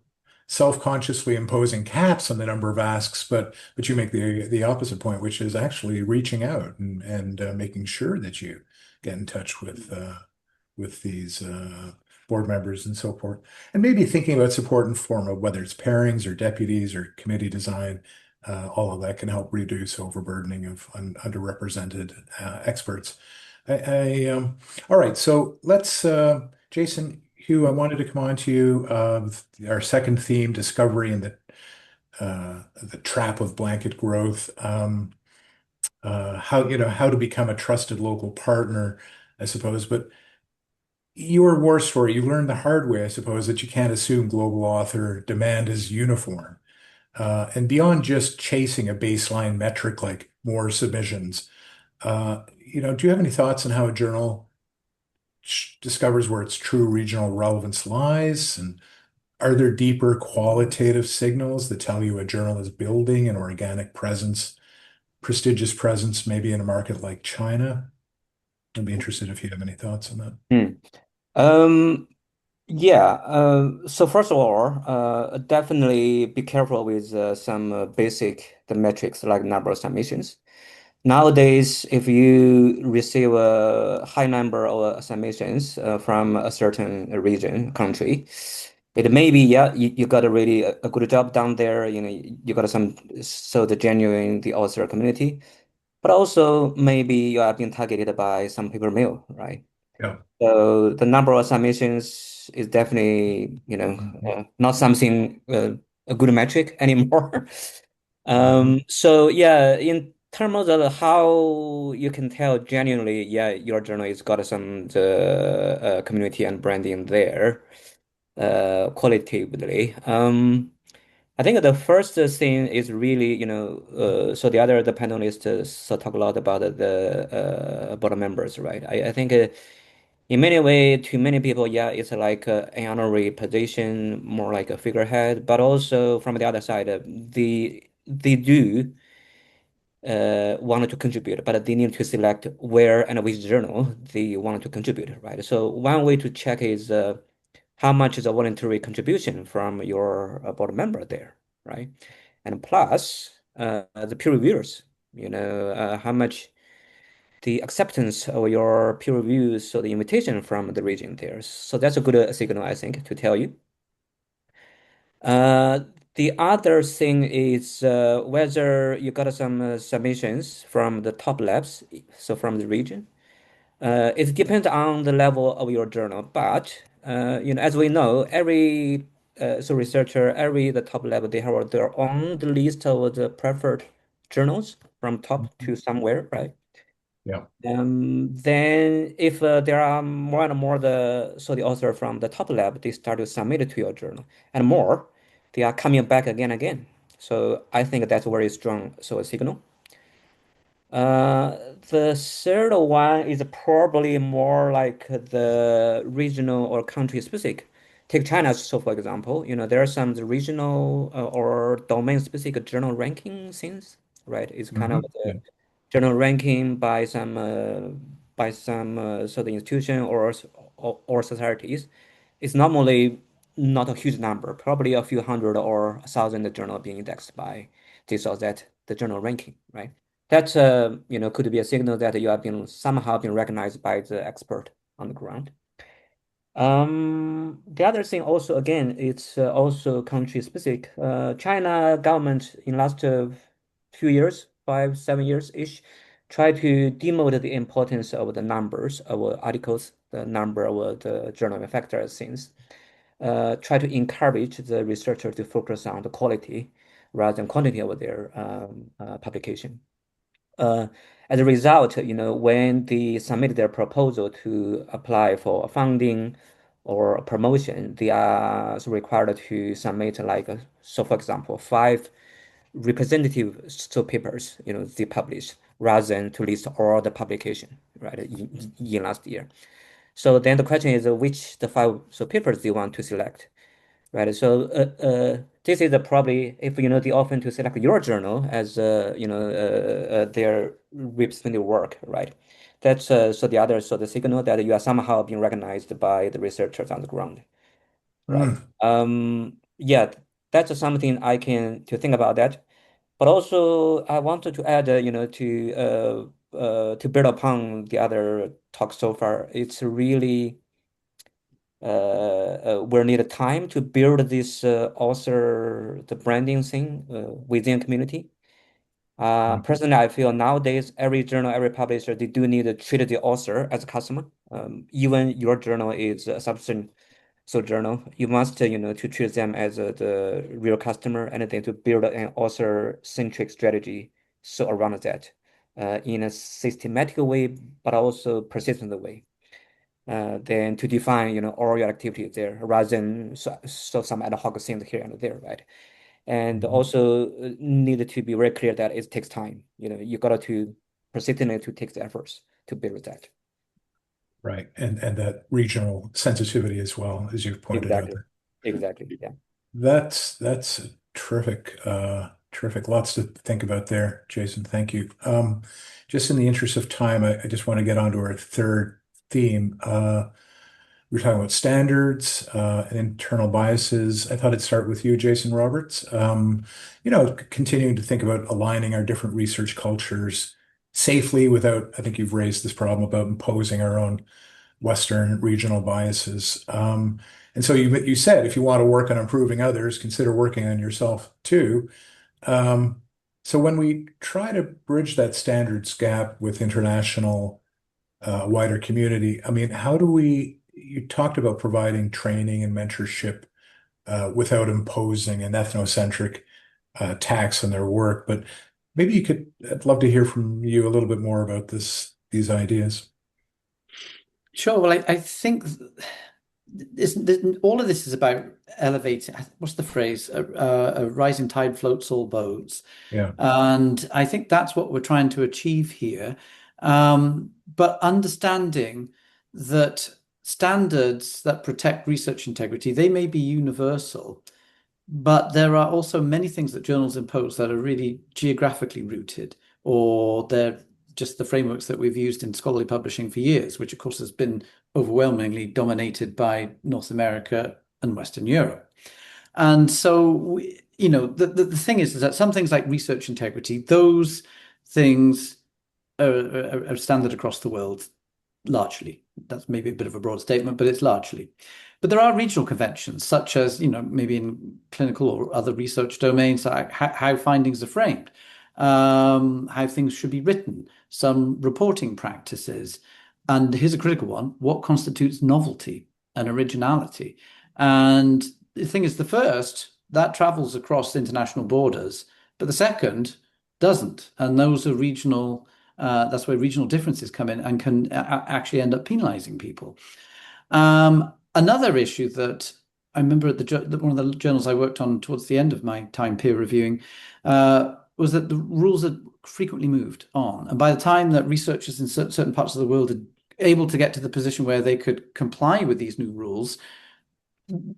self-consciously imposing caps on the number of asks, but you make the opposite point, which is actually reaching out and making sure that you get in touch with these board members and so forth, and maybe thinking about support in form of whether it's pairings or deputies or committee design. All of that can help reduce overburdening of underrepresented experts. All right, so let's, Jason, Hugh, I wanted to come on to you. Our second theme, discovery and the trap of blanket growth. How to become a trusted local partner, I suppose. But your war story, you learned the hard way, I suppose, that you can't assume global author demand is uniform. And beyond just chasing a baseline metric like more submissions, do you have any thoughts on how a journal discovers where its true regional relevance lies? And are there deeper qualitative signals that tell you a journal is building an organic presence, prestigious presence, maybe in a market like China? I'd be interested if you have any thoughts on that. Hmm. Um, yeah. So first of all, definitely be careful with some basic the metrics like number of submissions. Nowadays, if you receive a high number of submissions from a certain region, country, It may be, yeah, you got a really a good job down there. You got some so the genuine the author community, but also maybe you are being targeted by some paper mill, right? Yeah. So the number of submissions is definitely, Mhm. not something a good metric anymore. Mhm. So yeah, in terms of how you can tell genuinely, yeah, your journal has got some the community and branding there, qualitatively. I think the first thing is really, so the panelists so talk a lot about the board members, right? I think in many way, to many people, yeah, it's like an honorary position, more like a figurehead. But also from the other side, they do want to contribute, but they need to select where and which journal they want to contribute, right? So one way to check is how much is a voluntary contribution from your board member there, right? And plus the peer reviewers, how much the acceptance of your peer reviews or the invitation from the region there. So that's a good signal, I think, to tell you. Uh, the other thing is whether you got some submissions from the top labs, so from the region. It depends on the level of your journal, but as we know, every researcher, every the top level, they have their own the list of the preferred journals from top Mhm. to somewhere, right? Yeah. Then if there are more and more the author from the top lab, they start to submit it to your journal, and more, they are coming back again. So I think that's a very strong a signal. The third one is probably more like the regional or country specific. Take China, so for example, there are some regional or domain specific journal ranking things, right? It's kind of Mhm. the Yeah. journal ranking by some sort of institution or societies. It's normally not a huge number, probably a few hundred or 1,000 journal being indexed by this or that, the journal ranking, right? That could be a signal that you have been somehow been recognized by the expert on the ground. The other thing also, again, it's also country specific. China government in last few years, 5, 7 years-ish, try to demote the importance of the numbers of articles, the number of the journal factors things. Try to encourage the researcher to focus on the quality rather than quantity of their publication. Uh, as a result, when they submit their proposal to apply for funding or promotion, they are required to submit like, so for example, 5 representative papers, they publish rather than to list all the publication, right, in last year. So then the question is which the 5 papers they want to select. Right. So this is probably if they often to select your journal as their representative work, right? That's the other the signal that you are somehow being recognized by the researchers on the ground, right? Mm. Yeah, that's something I can to think about that. But also I wanted to add, to build upon the other talk so far. It's really we'll need time to build this author the branding thing within community. Mhm. Personally, I feel nowadays every journal, every publisher, they do need to treat the author as a customer. Even your journal is a substance so journal, you must to treat them as the real customer and then to build an author-centric strategy so around that in a systematic way, but also persistent way than to define, all your activities there rather than some ad hoc things here and there, right? And Mhm. also need to be very clear that it takes time. You got to persistently to take the efforts to build that. Right. And that regional sensitivity as well, as you've pointed out. Exactly. Exactly. Yeah. That's terrific. Terrific. Lots to think about there, Jason. Thank you. Just in the interest of time, I just want to get onto our third theme. We're talking about standards and internal biases. I thought I'd start with you, Jason Roberts. Continuing to think about aligning our different research cultures safely without, I think you've raised this problem about imposing our own Western regional biases. And so you said if you want to work on improving others, consider working on yourself too. Um, so when we try to bridge that standards gap with international wider community, I mean, how do you talked about providing training and mentorship without imposing an ethnocentric tax on their work, but maybe I'd love to hear from you a little bit more about these ideas. Sure. Well, I think all of this is about elevating, what's the phrase? A rising tide floats all boats. Yeah. And I think that's what we're trying to achieve here. But understanding that standards that protect research integrity, they may be universal, but there are also many things that journals impose that are really geographically rooted, or they're just the frameworks that we've used in scholarly publishing for years, which of course has been overwhelmingly dominated by North America and Western Europe. And so, the thing is that some things like research integrity, those things are standard across the world, largely. That's maybe a bit of a broad statement, but it's largely. But there are regional conventions, such as, maybe in clinical or other research domains, like how findings are framed, how things should be written, some reporting practices. And here's a critical one: what constitutes novelty and originality? And the thing is, the first, that travels across international borders, but the second doesn't. And those are regional, that's where regional differences come in and can actually end up penalizing people. Another issue that I remember at one of the journals I worked on towards the end of my time peer reviewing was that the rules had frequently moved on. And by the time that researchers in certain parts of the world are able to get to the position where they could comply with these new rules,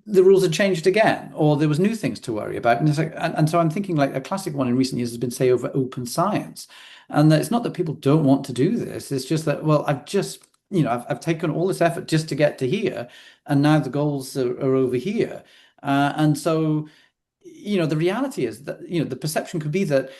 the rules had changed again, or there was new things to worry about. And, and so I'm thinking like a classic one in recent years has been, say, over open science. And it's not that people don't want to do this. It's just that, well, I've taken all this effort just to get to here, and now the goals are over here. And so, the reality is that, the perception could be that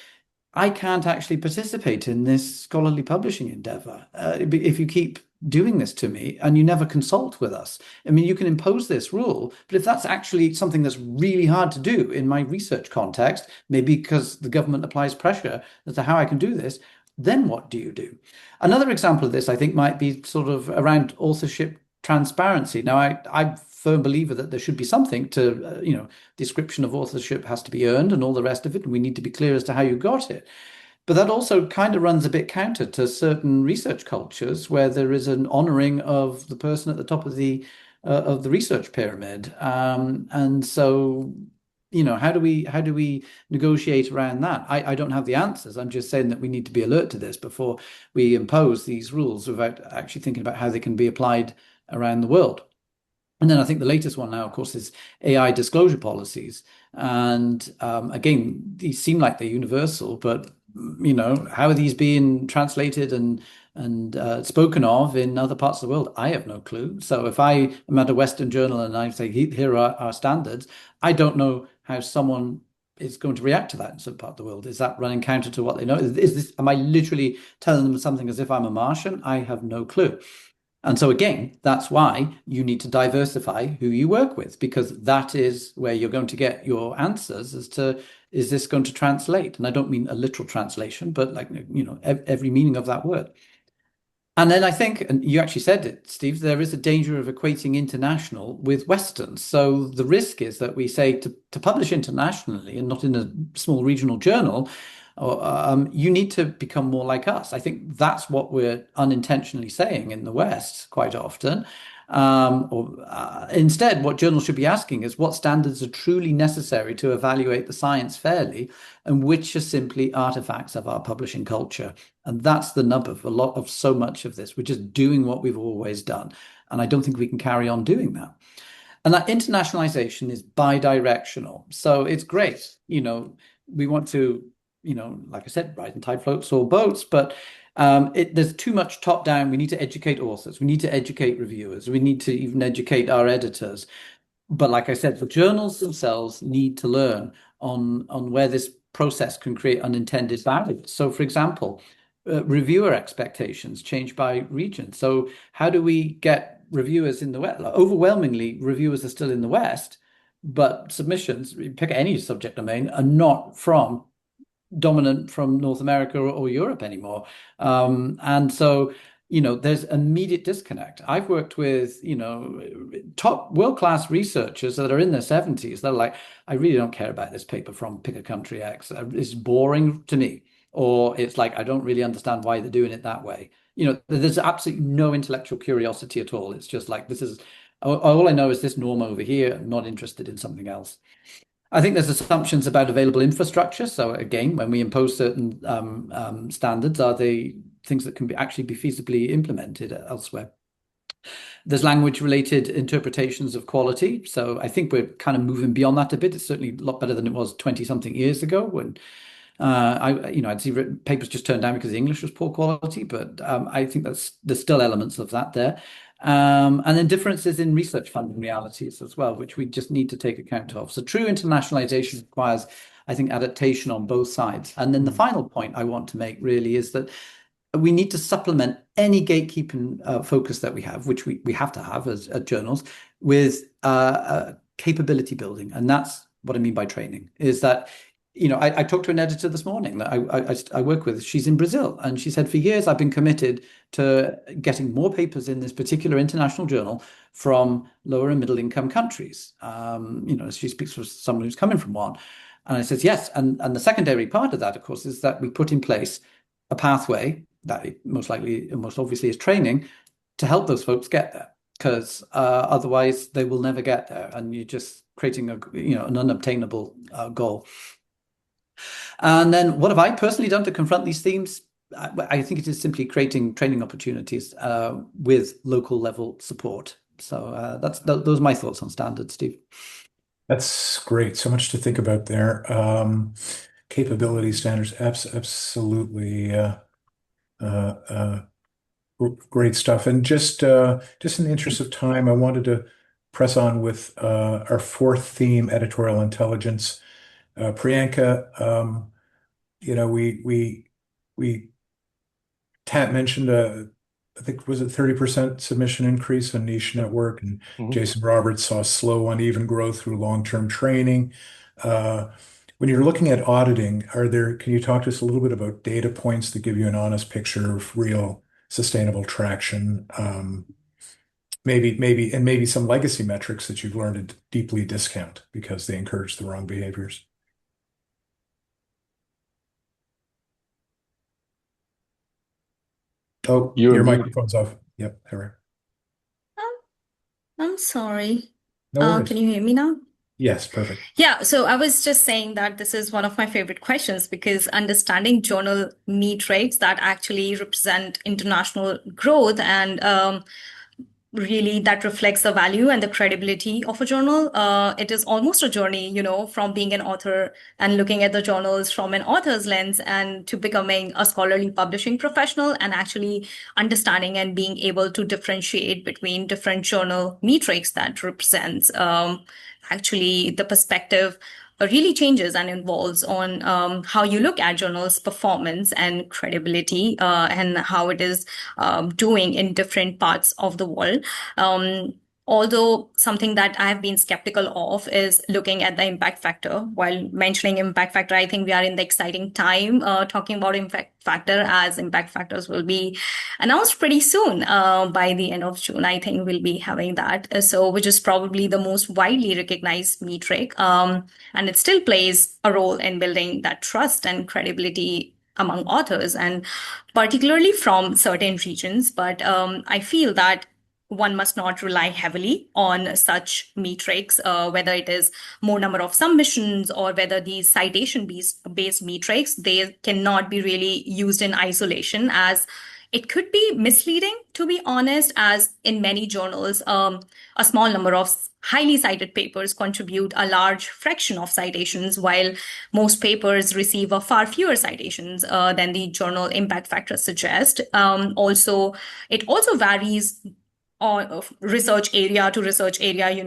I can't actually participate in this scholarly publishing endeavor if you keep doing this to me and you never consult with us. I mean, you can impose this rule, but if that's actually something that's really hard to do in my research context, maybe because the government applies pressure as to how I can do this, then what do you do? Another example of this, I think, might be sort of around authorship transparency. Now, I'm a firm believer that there should be something to, description of authorship has to be earned and all the rest of it, and we need to be clear as to how you got it. But that also kind of runs a bit counter to certain research cultures where there is an honoring of the person at the top of the research pyramid. And so, how do we negotiate around that? I don't have the answers. I'm just saying that we need to be alert to this before we impose these rules without actually thinking about how they can be applied around the world. And then I think the latest one now, of course, is AI disclosure policies. And again, these seem like they're universal, but how are these being translated and spoken of in other parts of the world? I have no clue. So if I am at a Western journal and I say, here are our standards, I don't know how someone is going to react to that in some part of the world. Is that running counter to what they know? Am I literally telling them something as if I'm a Martian? I have no clue. And so again, that's why you need to diversify who you work with, because that is where you're going to get your answers as to, is this going to translate? And I don't mean a literal translation, but like, every meaning of that word. And then I think, and you actually said it, Steve, there is a danger of equating international with Western. So the risk is that we say to publish internationally and not in a small regional journal, you need to become more like us. I think that's what we're unintentionally saying in the West quite often. Instead, what journals should be asking is what standards are truly necessary to evaluate the science fairly and which are simply artifacts of our publishing culture. And that's the nub of so much of this. We're just doing what we've always done. And I don't think we can carry on doing that. And that internationalization is bi-directional. So it's great. We want to, like I said, rising tide floats all boats, but there's too much top down. We need to educate authors. We need to educate reviewers. We need to even educate our editors. But like I said, the journals themselves need to learn on where this process can create unintended barriers. So, for example, reviewer expectations change by region. So how do we get reviewers in the West, overwhelmingly reviewers are still in the West, but submissions, pick any subject domain, are not dominant from North America or Europe anymore. And so, there's immediate disconnect. I've worked with, top world-class researchers that are in their 70s. They're like, I really don't care about this paper from pick a country X. It's boring to me. Or it's like, I don't really understand why they're doing it that way. There's absolutely no intellectual curiosity at all. It's just like, all I know is this norm over here. I'm not interested in something else. I think there's assumptions about available infrastructure. So again, when we impose certain standards, are they things that can actually be feasibly implemented elsewhere? There's language-related interpretations of quality. So I think we're kind of moving beyond that a bit. It's certainly a lot better than it was 20-something years ago when I'd see papers just turned down because the English was poor quality, but I think there's still elements of that there. And then differences in research funding realities as well, which we just need to take account of. So true internationalization requires, I think, adaptation on both sides. And then the final point I want to make really is that we need to supplement any gatekeeping focus that we have, which we have to have as journals, with capability building. And that's what I mean by training, is that I talked to an editor this morning that I work with. She's in Brazil, and she said, for years, I've been committed to getting more papers in this particular international journal from lower and middle income countries. She speaks for someone who's coming from one. And I said, yes. And the secondary part of that, of course, is that we put in place a pathway that most obviously is training to help those folks get there. Because otherwise they will never get there. And you're just creating an unobtainable goal. And then what have I personally done to confront these themes? I think it is simply creating training opportunities with local level support. So those are my thoughts on standards, Steve. That's great. So much to think about there. Capability standards, absolutely great stuff. And just in the interest of time, I wanted to press on with our fourth theme, editorial intelligence. Priyanka, Tat mentioned I think was it 30% submission increase on niche network, and Jason Roberts saw slow, uneven growth through long-term training. When you're looking at auditing, can you talk to us a little bit about data points that give you an honest picture of real sustainable traction? Maybe some legacy metrics that you've learned to deeply discount because they encourage the wrong behaviors. Oh, your microphone's off. Yep, there I'm sorry. No worries. Can you hear me now? Yes, perfect. Yeah, so I was just saying that this is one of my favorite questions because understanding journal metrics that actually represent international growth and really that reflects the value and the credibility of a journal. It is almost a journey, from being an author and looking at the journals from an author's lens and to becoming a scholarly publishing professional and actually understanding and being able to differentiate between different journal metrics that represents actually the perspective really changes and evolves on how you look at journals' performance and credibility and how it is doing in different parts of the world. Although something that I've been skeptical of is looking at the impact factor. While mentioning impact factor, I think we are in the exciting time talking about impact factor, as impact factors will be announced pretty soon. By the end of June, I think we'll be having that. Which is probably the most widely recognized metric. And it still plays a role in building that trust and credibility among authors, and particularly from certain regions. But I feel that one must not rely heavily on such metrics, whether it is more number of submissions or whether these citation-based metrics, they cannot be really used in isolation, as it could be misleading, to be honest, as in many journals, a small number of highly cited papers contribute a large fraction of citations, while most papers receive a far fewer citations than the journal impact factor suggests. It also varies on research area to research area,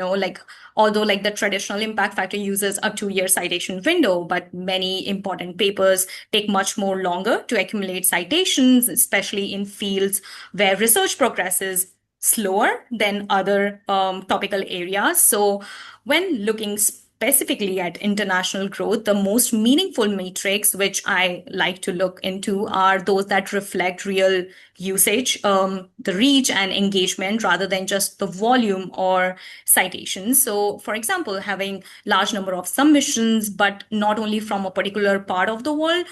although the traditional impact factor uses a 2-year citation window, but many important papers take much more longer to accumulate citations, especially in fields where research progresses slower than other topical areas. So when looking specifically at international growth, the most meaningful metrics which I like to look into are those that reflect real usage, the reach and engagement rather than just the volume or citations. So, for example, having large number of submissions, but not only from a particular part of the world.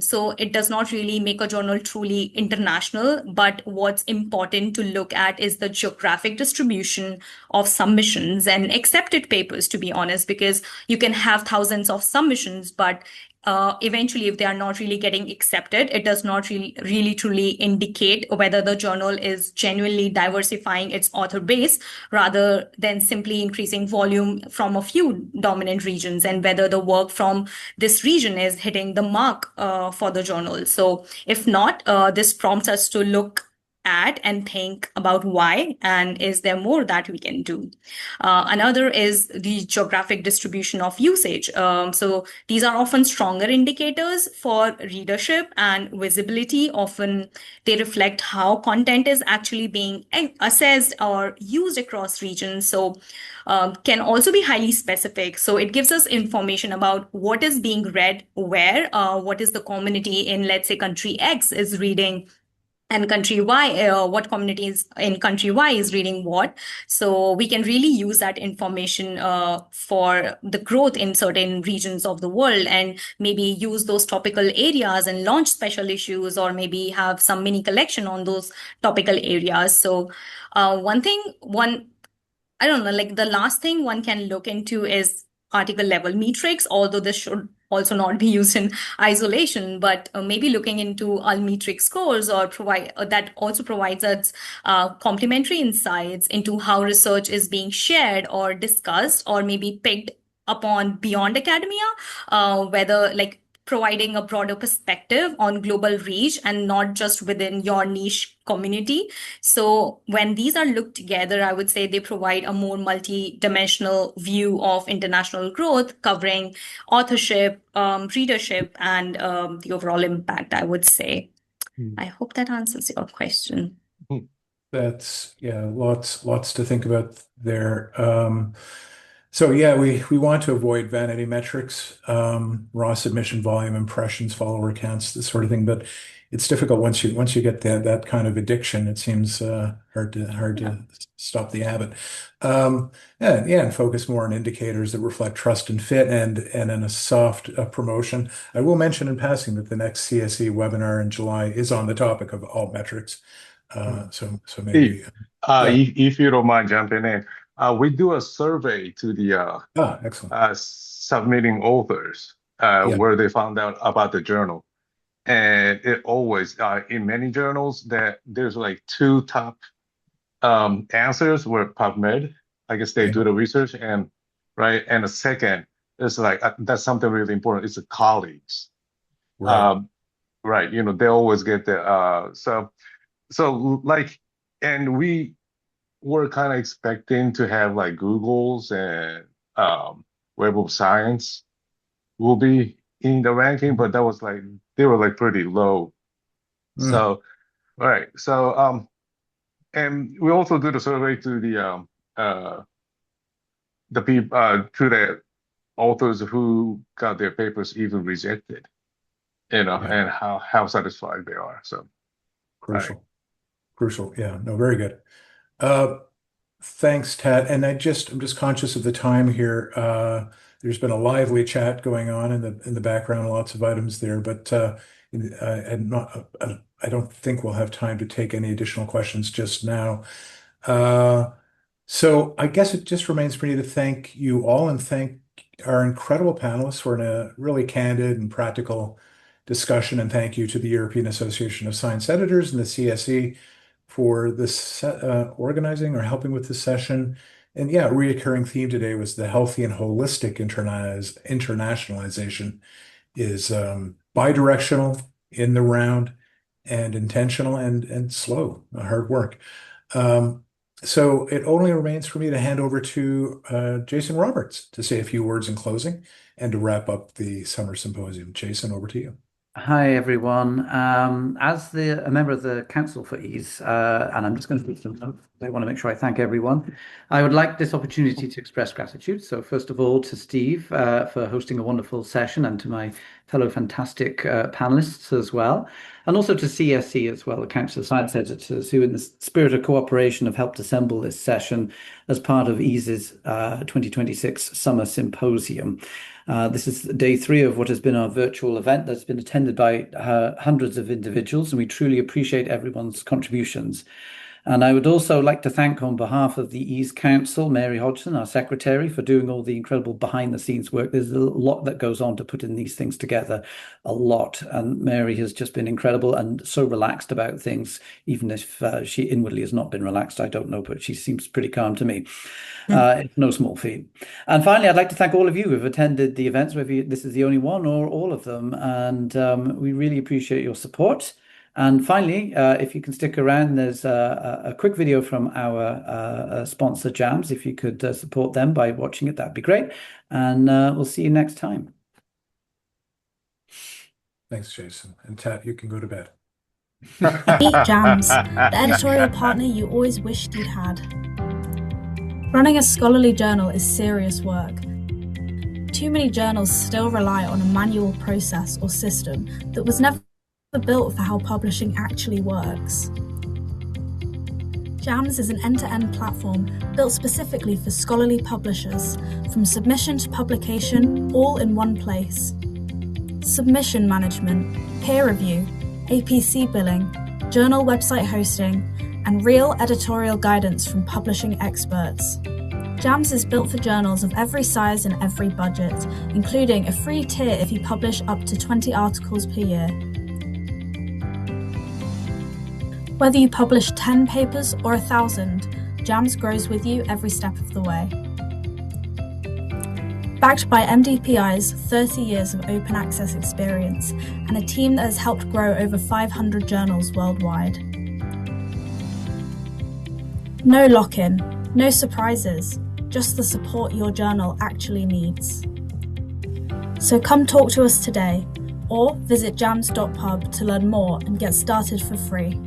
So it does not really make a journal truly international. But what's important to look at is the geographic distribution of submissions and accepted papers, to be honest, because you can have thousands of submissions, but eventually, if they are not really getting accepted, it does not really truly indicate whether the journal is genuinely diversifying its author base rather than simply increasing volume from a few dominant regions, and whether the work from this region is hitting the mark for the journal. So, if not, this prompts us to look at and think about why, and is there more that we can do. Another is the geographic distribution of usage. So these are often stronger indicators for readership and visibility. Often they reflect how content is actually being assessed or used across regions. So can also be highly specific. So it gives us information about what is being read where, what is the community in, let's say, country X is reading, and country Y, what communities in country Y is reading what. So we can really use that information for the growth in certain regions of the world, and maybe use those topical areas and launch special issues, or maybe have some mini collection on those topical areas. So I don't know, like the last thing one can look into is article level metrics, although this should also not be used in isolation, but maybe looking into metric scores, or provide that also provides us complementary insights into how research is being shared or discussed, or maybe picked upon beyond academia, whether like providing a broader perspective on global reach and not just within your niche community. So when these are looked together, I would say they provide a more multi-dimensional view of international growth, covering authorship, readership, and the overall impact, I would say. I hope that answers your question. That's lots to think about there. So yeah, we want to avoid vanity metrics, raw submission volume, impressions, follower counts, this sort of thing. But it's difficult once you get that kind of addiction. It seems hard to stop the habit. And focus more on indicators that reflect trust and fit, and in a soft promotion. I will mention in passing that the next CSE webinar in July is on the topic of alt metrics. So maybe Steve, yeah. if you don't mind jumping in, we do a survey to the Excellent. submitting authors Yeah, where they found out about the journal. And it always, in many journals, that there's like two top answers were PubMed. I guess they yeah, do the research, and right. And the second is like that's something really important. It's the colleagues. right. Right. They always get the so like, and we were kind of expecting to have like Google's and Web of Science will be in the ranking, but that was like they were like pretty low. Mm, So right. So and we also do the survey to the people to the authors who got their papers even rejected, yeah, and how satisfied they are. So right. crucial. Yeah, no, very good. Uh, Thanks, Ted. And I'm just conscious of the time here. There's been a lively chat going on in the background, lots of items there, but I don't think we'll have time to take any additional questions just now. Uh, so I guess it just remains for me to thank you all and thank our incredible panelists for a really candid and practical discussion. And thank you to the European Association of Science Editors and the CSE for this organizing or helping with this session. And yeah, a reoccurring theme today was the healthy and holistic internationalization is bidirectional, in the round, and intentional and slow, hard work. Um, so it only remains for me to hand over to Jason Roberts to say a few words in closing and to wrap up the summer symposium. Jason, over to you. Hi, everyone. As a member of the Council for EASE, and I'm just going to put some notes, I want to make sure I thank everyone. I would like this opportunity to express gratitude. So, first of all, to Steve for hosting a wonderful session, and to my fellow fantastic panelists as well, and also to CSE as well, the Council of Science Editors, who, in the spirit of cooperation, have helped assemble this session as part of EASE's 2026 Summer Symposium. This is day 3 of what has been our virtual event that's been attended by hundreds of individuals, and we truly appreciate everyone's contributions. And I would also like to thank, on behalf of the EASE Council, Mary Hodgson, our secretary, for doing all the incredible behind-the-scenes work. There's a lot that goes on to putting these things together, a lot. And Mary has just been incredible and so relaxed about things, even if she inwardly has not been relaxed. I don't know, but she seems pretty calm to me. It's no small feat. And finally, I'd like to thank all of you who've attended the events, whether this is the only one or all of them. And we really appreciate your support. And finally, if you can stick around, there's a quick video from our sponsor, JAMS. If you could support them by watching it, that'd be great. And we'll see you next time. Thanks, Jason. And Tat, you can go to bed. Meet JAMS, the editorial partner you always wished you'd had. Running a scholarly journal is serious work. Too many journals still rely on a manual process or system that was never built for how publishing actually works. JAMS is an end-to-end platform built specifically for scholarly publishers, from submission to publication, all in one place. Submission management, peer review, APC billing, journal website hosting, and real editorial guidance from publishing experts. JAMS is built for journals of every size and every budget, including a free tier if you publish up to 20 articles per year. Whether you publish 10 papers or 1,000, JAMS grows with you every step of the way. Backed by MDPI's 30 years of open access experience and a team that has helped grow over 500 journals worldwide. No lock-in, no surprises, just the support your journal actually needs. So come talk to us today, or visit jams.pub to learn more and get started for free.